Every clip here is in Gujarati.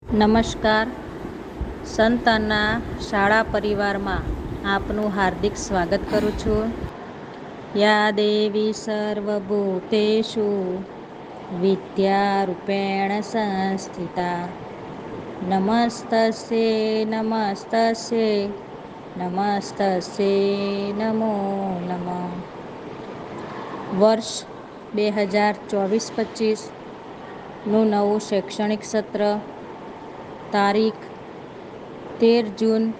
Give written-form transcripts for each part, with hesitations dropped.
નમસ્કાર. સંતાનના શાળા પરિવારમાં આપનું હાર્દિક સ્વાગત કરું છું. યા દેવી સર્વભૂતેષુ વિદ્યારૂપેણ સંસ્થિતા નમસ્તસ્યૈ નમસ્તસ્યૈ નમસ્તસ્યૈ નમો નમઃ. વર્ષ 2024-25નું નવું શૈક્ષણિક સત્ર, તારીખ 13 જૂન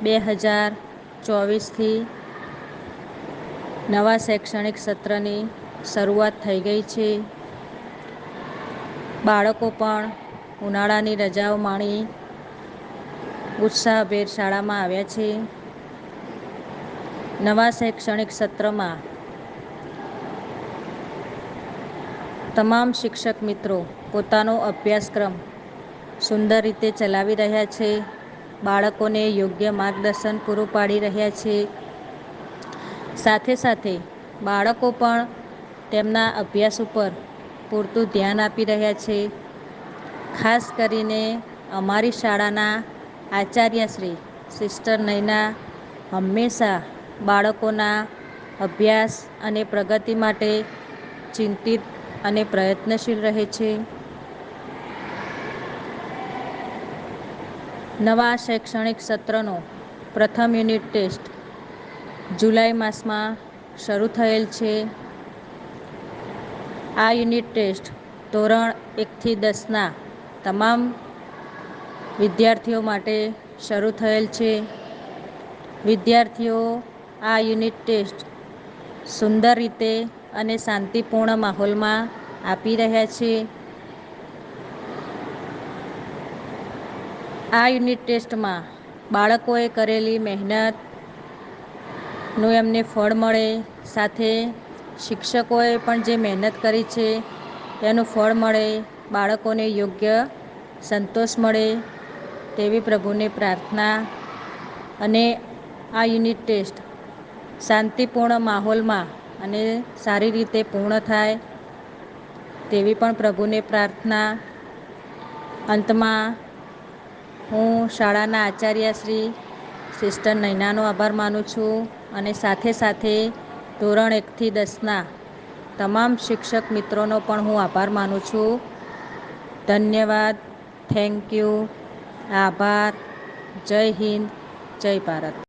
2024થી નવા શૈક્ષણિક સત્રની શરૂઆત થઈ ગઈ છે. બાળકો પણ ઉનાળાની રજાઓ માણી ઉત્સાહભેર શાળામાં આવ્યા છે. નવા શૈક્ષણિક સત્રમાં તમામ શિક્ષક મિત્રો પોતાનો અભ્યાસક્રમ સુંદર રીતે ચલાવી રહ્યા છે. બાળકોને યોગ્ય માર્ગદર્શન પૂરું પાડી રહ્યા છે. સાથે સાથે બાળકો પણ તેમના અભ્યાસ ઉપર પૂરતું ધ્યાન આપી રહ્યા છે. ખાસ કરીને અમારી શાળાના આચાર્યશ્રી સિસ્ટર નયના હંમેશા બાળકોના અભ્યાસ અને પ્રગતિ માટે ચિંતિત અને પ્રયત્નશીલ રહે છે. નવા શૈક્ષણિક સત્રનો પ્રથમ યુનિટ ટેસ્ટ જુલાઈ માસમાં શરૂ થયેલ છે. આ યુનિટ ટેસ્ટ ધોરણ 1થી 10ના તમામ વિદ્યાર્થીઓ માટે શરૂ થયેલ છે. વિદ્યાર્થીઓ આ યુનિટ ટેસ્ટ સુંદર રીતે અને શાંતિપૂર્ણ માહોલમાં આપી રહ્યા છે. આ યુનિટ ટેસ્ટમાં બાળકોએ કરેલી મહેનતનું એમને ફળ મળે, સાથે શિક્ષકોએ પણ જે મહેનત કરી છે તેનું ફળ મળે, બાળકોને યોગ્ય સંતોષ મળે તેવી પ્રભુને પ્રાર્થના. અને આ યુનિટ ટેસ્ટ શાંતિપૂર્ણ માહોલમાં અને સારી રીતે પૂર્ણ થાય તેવી પણ પ્રભુને પ્રાર્થના. અંતમાં હું શાળાના આચાર્યશ્રી સિસ્ટર નયનાનો આભાર માનું છું અને સાથે સાથે ધોરણ 1થી 10ના તમામ શિક્ષક મિત્રોનો પણ હું આભાર માનું છું. ધન્યવાદ. Thank you. આભાર. જય હિન્દ. જય ભારત.